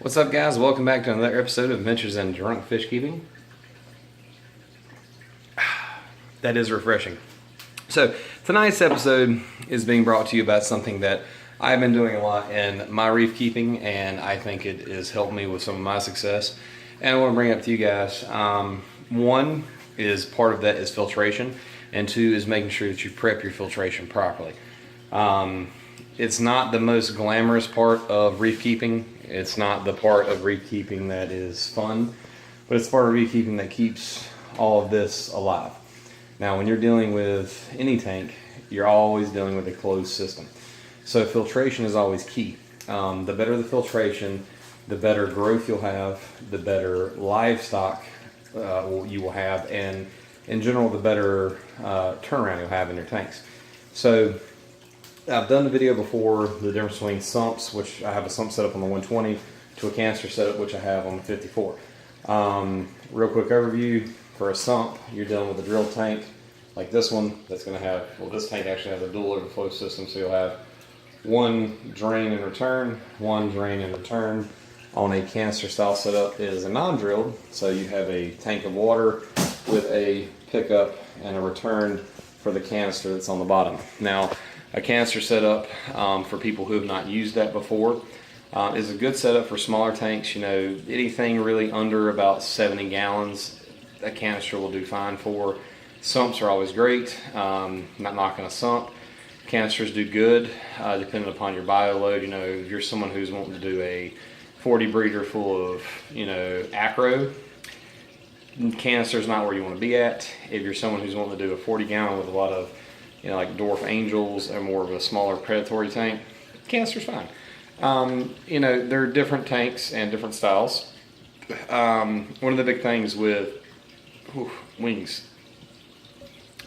What's up, guys? Welcome back to another episode of Adventures in Drunk Fish Keeping. That is refreshing. So tonight's episode is being brought to you about something that I've been doing a lot in my reef keeping, and I think it has helped me with some of my success. And I want to bring up to you guys, one is part of that is filtration, and two is making sure that you prep your filtration properly. It's not the most glamorous part of reef keeping. It's not the part of reef keeping that is fun, but it's part of reef keeping that keeps all of this alive. Now, when you're dealing with any tank, you're always dealing with a closed system. So filtration is always key. The better the filtration, the better growth you'll have, the better livestock you will have, and in general, the better turnaround you'll have in your tanks. So I've done the video before, the difference between sumps, which I have a sump set up on the 120, to a canister setup, which I have on the 54. Real quick overview, for a sump, you're dealing with a drill tank like this one that's going to have, well, this tank actually has a dual overflow system, so you'll have one drain and return, one drain and return. On a canister style setup is a non-drilled, so you have a tank of water with a pickup and a return for the canister that's on the bottom. Now, a canister setup, for people who have not used that before, is a good setup for smaller tanks. You know, anything really under about 70 gallons, a canister will do fine for. Sumps are always great. Not knocking a sump. Canisters do good, depending upon your bio load. You know, if you're someone who's wanting to do a 40 breeder full of, you know, acro, canister is not where you want to be at. If you're someone who's wanting to do a 40 gallon with a lot of, you know, like dwarf angels or more of a smaller predatory tank, canister's fine. You know, there are different tanks and different styles. One of the big things with wings,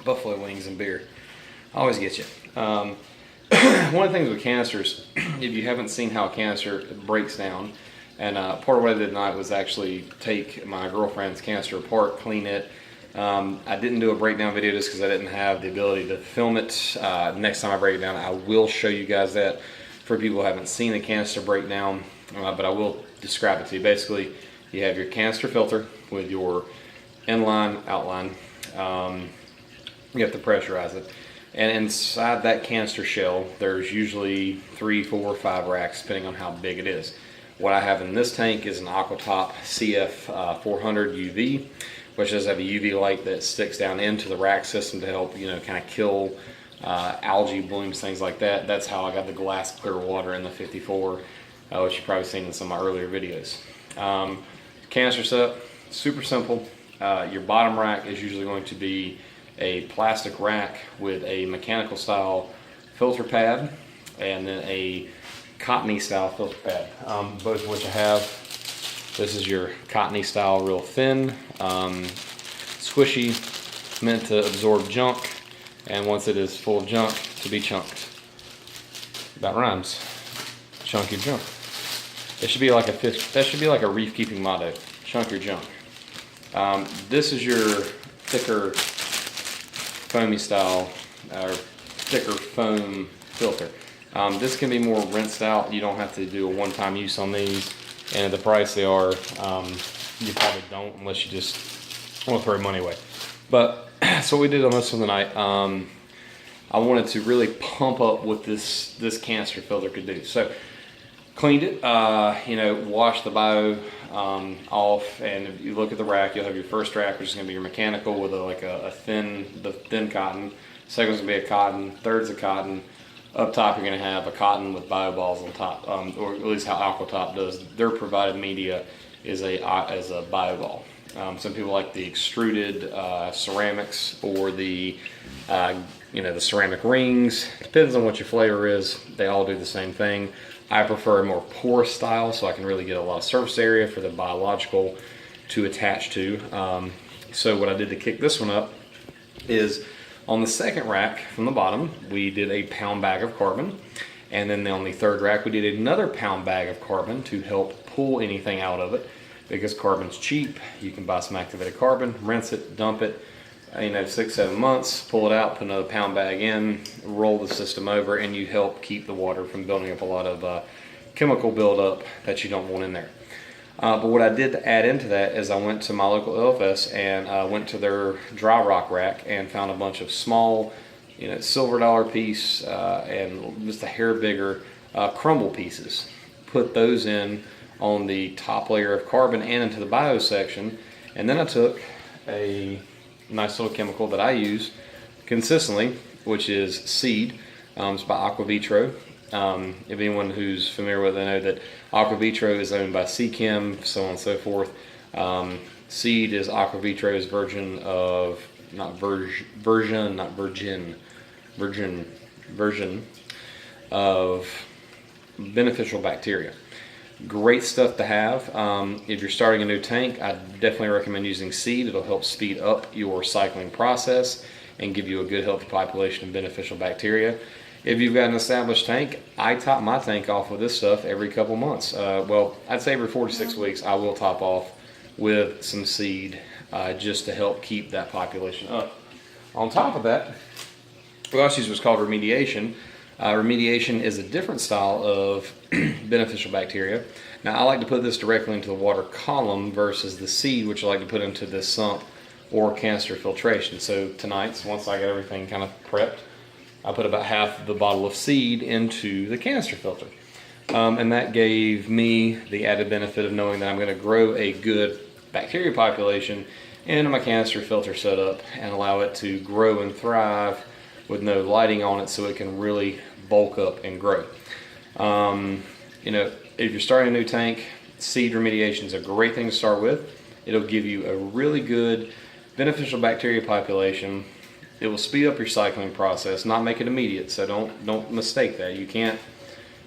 buffalo wings and beer, always get you. One of the things with canisters, if you haven't seen how a canister breaks down, and part of what I did tonight was actually take my girlfriend's canister apart, clean it. I didn't do a breakdown video just because I didn't have the ability to film it. Next time I break it down, I will show you guys that for people who haven't seen the canister breakdown, but I will describe it to you. Basically, you have your canister filter with your inline, outline. You have to pressurize it. And inside that canister shell, there's usually 3, 4, 5 racks, depending on how big it is. What I have in this tank is an Aquatop CF 400 UV, which does have a UV light that sticks down into the rack system to help, you know, kind of kill algae blooms, things like that. That's how I got the glass clear water in the 54, which you've probably seen in some of my earlier videos. Canister setup, super simple. Your bottom rack is usually going to be a plastic rack with a mechanical style filter pad and then a cottony style filter pad, both of which I have. This is your cottony style, real thin, squishy, meant to absorb junk, and once it is full of junk, to be chunked. That rhymes. Chunk your junk. It should be like a fish. That should be like a reef keeping motto. Chunk your junk. This is your thicker, foamy style, or thicker foam filter. This can be more rinsed out. You don't have to do a one-time use on these. And at the price they are, you probably don't unless you just want to throw money away. But so what we did on this one tonight, I wanted to really pump up what this canister filter could do. So cleaned it, you know, washed the bio off, and if you look at the rack, you'll have your first rack, which is going to be your mechanical with the thin cotton. Second's going to be a cotton. Third's a cotton. Up top, you're going to have a cotton with bio balls on top, or at least how Aquatop does. Their provided media is a bio ball. Some people like the extruded ceramics or the you know, the ceramic rings. Depends on what your flavor is. They all do the same thing. I prefer a more porous style, so I can really get a lot of surface area for the biological to attach to. So what I did to kick this one up is, on the second rack from the bottom, we did a pound bag of carbon. And then on the third rack, we did another pound bag of carbon to help pull anything out of it. Because carbon's cheap, you can buy some activated carbon, rinse it, dump it, you know, 6-7 months, pull it out, put another pound bag in, roll the system over, and you help keep the water from building up a lot of chemical buildup that you don't want in there. But what I did add into that is I went to my local LFS and went to their dry rock rack and found a bunch of small, silver dollar piece and just a hair bigger crumble pieces. Put those in on the top layer of carbon and into the bio section, and then I took a nice little chemical that I use consistently, which is seed. It's by Aquavitro. If anyone who's familiar with it, they know that Aquavitro is owned by Seachem, so on and so forth. Seed is Aquavitro's version of beneficial bacteria. Great stuff to have. If you're starting a new tank, I definitely recommend using seed. It'll help speed up your cycling process and give you a good healthy population of beneficial bacteria. If you've got an established tank, I top my tank off with this stuff every couple months. Well, I'd say every 4 to 6 weeks I will top off with some seed just to help keep that population up. On top of that, we also use what's called remediation. Remediation is a different style of beneficial bacteria. Now, I like to put this directly into the water column versus the seed, which I like to put into this sump or canister filtration. So tonight, once I get everything kind of prepped, I put about half the bottle of seed into the canister filter. And that gave me the added benefit of knowing that I'm going to grow a good bacteria population into my canister filter setup and allow it to grow and thrive with no lighting on it, so it can really bulk up and grow. If you're starting a new tank, seed remediation is a great thing to start with. It'll give you a really good beneficial bacteria population. It will speed up your cycling process, not make it immediate, so don't mistake that. You can't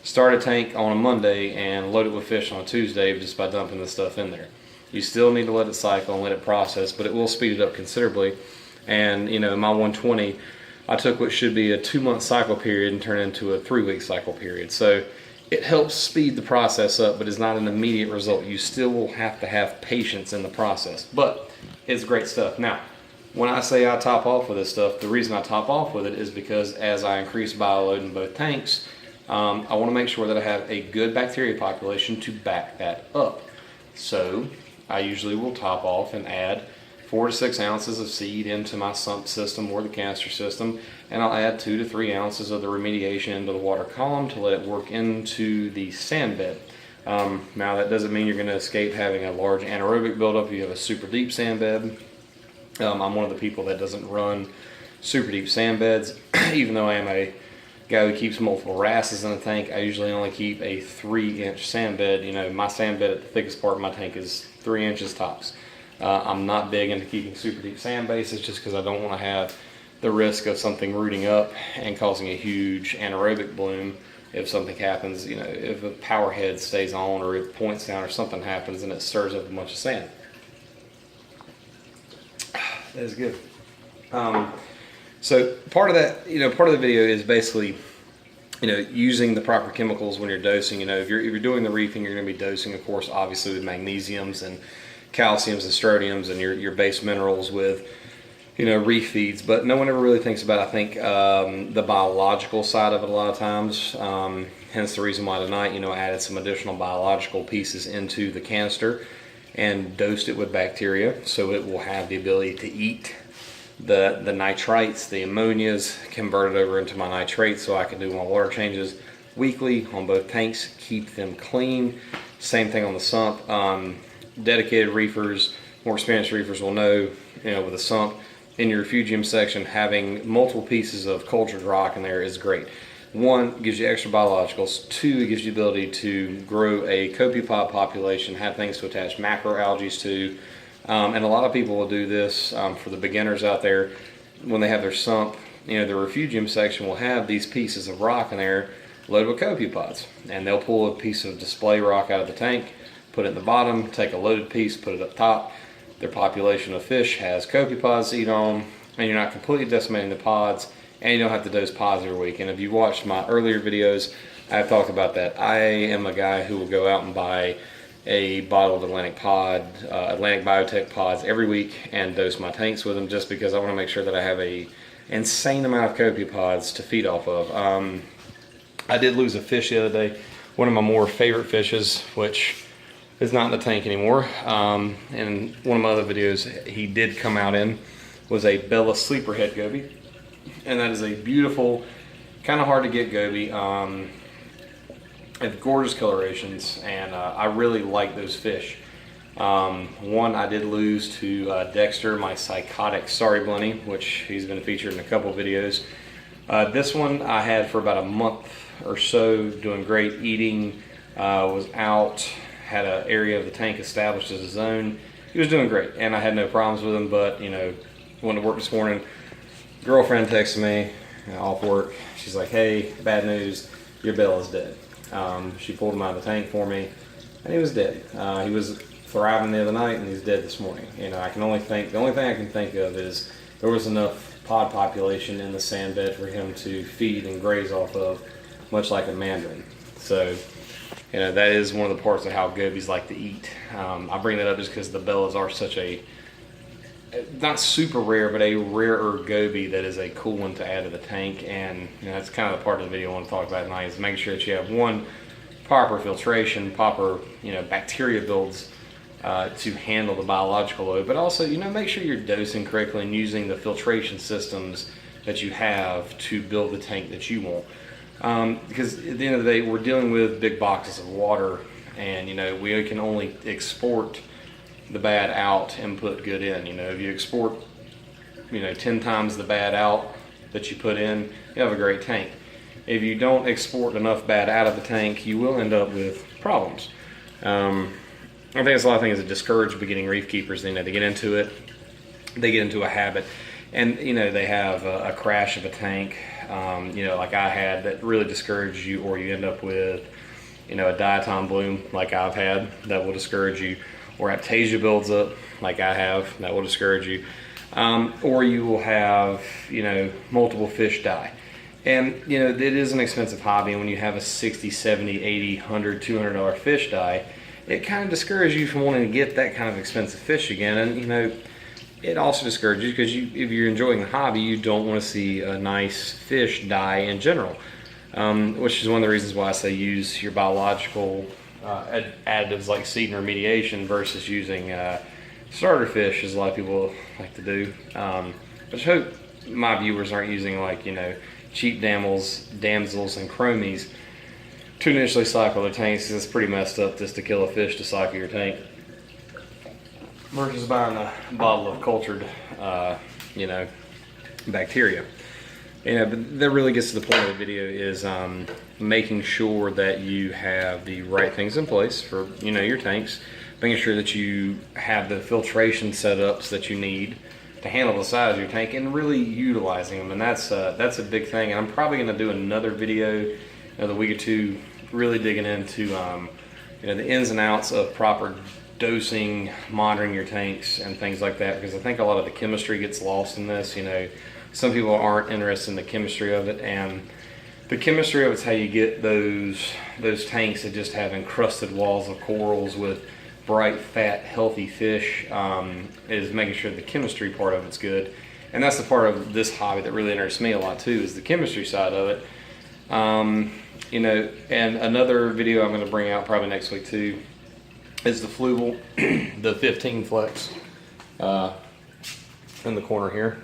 start a tank on a Monday and load it with fish on a Tuesday just by dumping the stuff in there. You still need to let it cycle and let it process, but it will speed it up considerably. And in my 120, I took what should be a 2-month cycle period and turned it into a 3-week cycle period. So it helps speed the process up, but it's not an immediate result. You still will have to have patience in the process, but it's great stuff. Now, when I say I top off with this stuff, the reason I top off with it is because as I increase bioload in both tanks, I want to make sure that I have a good bacteria population to back that up. So I usually will top off and add 4 to 6 ounces of seed into my sump system or the canister system, and I'll add 2 to 3 ounces of the remediation into the water column to let it work into the sand bed. Now, that doesn't mean you're going to escape having a large anaerobic buildup if you have a super deep sand bed. I'm one of the people that doesn't run super deep sand beds. Even though I am a guy who keeps multiple wrasses in a tank, I usually only keep a 3-inch sand bed. My sand bed at the thickest part of my tank is 3 inches tops. I'm not big into keeping super deep sand bases just because I don't want to have the risk of something rooting up and causing a huge anaerobic bloom if something happens. If a power head stays on or it points down or something happens and it stirs up a bunch of sand. That is good. So part of that, part of the video is basically, using the proper chemicals when you're dosing. If you're doing the reefing, you're going to be dosing, of course, obviously with magnesiums and calciums and strontiums and your base minerals with, reef feeds. But no one ever really thinks about, I think, the biological side of it a lot of times. Hence the reason why tonight, I added some additional biological pieces into the canister and dosed it with bacteria, so it will have the ability to eat the nitrites, the ammonias, convert it over into my nitrates, so I can do my water changes weekly on both tanks, keep them clean. Same thing on the sump. Dedicated reefers, more experienced reefers will know, with a sump in your refugium section, having multiple pieces of cultured rock in there is great. 1, gives you extra biologicals. 2, it gives you the ability to grow a copepod population, have things to attach macroalgae to. And a lot of people will do this for the beginners out there. When they have their sump, the refugium section will have these pieces of rock in there loaded with copepods. And they'll pull a piece of display rock out of the tank, put it in the bottom, take a loaded piece, put it up top. Their population of fish has copepods to eat on, and you're not completely decimating the pods, and you don't have to dose pods every week. And if you watched my earlier videos, I've talked about that. I am a guy who will go out and buy a bottle of Atlantic Biotech pods every week and dose my tanks with them, just because I want to make sure that I have a insane amount of copepods to feed off of. I did lose a fish the other day one of my more favorite fishes, which is not in the tank anymore. And one of my other videos he did come out in was a Bella sleeperhead goby. And that is a beautiful, kind of hard to get goby. Have gorgeous colorations, and I really like those fish. One I did lose to Dexter, my psychotic sorry bunny, which he's been featured in a couple videos. This one I had for about a month or so, doing great, eating, was out, had an area of the tank established as a zone. He was doing great, and I had no problems with him, but you know, went to work this morning, girlfriend texted me, off work, she's like, hey, bad news, your Bella's dead. She pulled him out of the tank for me, and he was dead. He was thriving the other night, and he's dead this morning. You know, the only thing I can think of is there was enough pod population in the sand bed for him to feed and graze off of, much like a mandarin. So, you know, that is one of the parts of how gobies like to eat. I bring that up just because the Bellas are such a, not super rare, but a rarer goby that is a cool one to add to the tank. And you know, that's kind of the part of the video I want to talk about tonight, is making sure that you have one, proper filtration, proper, you know, bacteria builds to handle the biological load, but also, you know, make sure you're dosing correctly and using the filtration systems that you have to build the tank that you want. Because at the end of the day, we're dealing with big boxes of water, and you know, we can only export the bad out and put good in. You know, if you export, you know, 10 times the bad out that you put in, you have a great tank. If you don't export enough bad out of the tank, you will end up with problems. I think it's a lot of things that discourage beginning reef keepers. You know, they get into it, they get into a habit, and you know, they have a crash of a tank, you know, like I had, that really discourages you, or you end up with, you know, a diatom bloom like I've had that will discourage you, or aptasia builds up like I have that will discourage you, or you will have, you know, multiple fish die. And you know, it is an expensive hobby, and when you have a 60, 70, 80, $100, $200 fish die, it kind of discourages you from wanting to get that kind of expensive fish again. And you know, it also discourages you because if you're enjoying the hobby, you don't want to see a nice fish die in general, which is one of the reasons why I say use your biological additives like seed and remediation versus using starter fish, as a lot of people like to do. But I hope my viewers aren't using, like, you know, cheap damsels and chromies to initially cycle their tanks, because it's pretty messed up just to kill a fish to cycle your tank versus buying a bottle of cultured, you know, bacteria. You know, but that really gets to the point of the video, is making sure that you have the right things in place for, you know, your tanks, making sure that you have the filtration setups that you need to handle the size of your tank, and really utilizing them. And that's a big thing. And I'm probably going to do another video another week or two, really digging into you know, the ins and outs of proper dosing, monitoring your tanks, and things like that. Because I think a lot of the chemistry gets lost in this. You know, some people aren't interested in the chemistry of it, and the chemistry of it's how you get those tanks that just have encrusted walls of corals with bright, fat, healthy fish. Is making sure the chemistry part of it's good. And that's the part of this hobby that really interests me a lot too, is the chemistry side of it. You know, and another video I'm going to bring out probably next week too is the Fluval, the 15 flex, in the corner here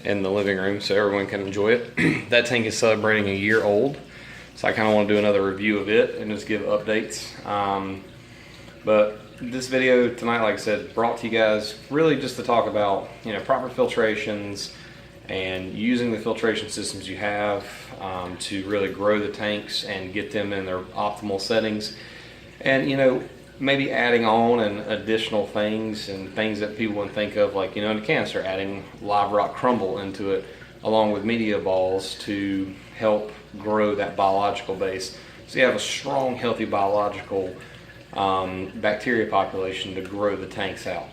in the living room, so everyone can enjoy it. That tank is celebrating a year old, so I kind of want to do another review of it and just give updates. But this video tonight, like I said, brought to you guys really just to talk about, you know, proper filtrations and using the filtration systems you have to really grow the tanks and get them in their optimal settings. And, you know, maybe adding on and additional things and things that people wouldn't think of, like, you know, in the Cannister, adding live rock crumble into it along with media balls to help grow that biological base. So you have a strong, healthy biological bacteria population to grow the tanks out.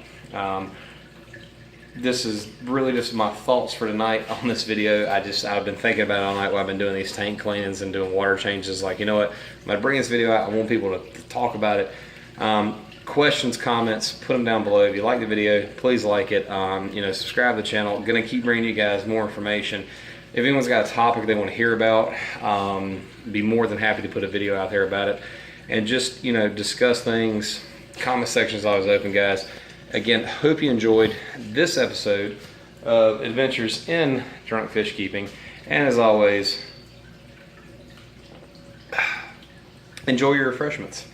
This is really just my thoughts for tonight on this video. I've been thinking about it all night while I've been doing these tank cleanings and doing water changes. Like, you know what, when I bring this video out, I want people to talk about it. Questions, comments, put them down below. If you like the video, please like it. You know, subscribe to the channel. I'm gonna keep bringing you guys more information. If anyone's got a topic they want to hear about, be more than happy to put a video out there about it, and just, you know, discuss things. Comment section is always open, guys. Again, hope you enjoyed this episode of Adventures in Drunk Fish Keeping, and as always, enjoy your refreshments.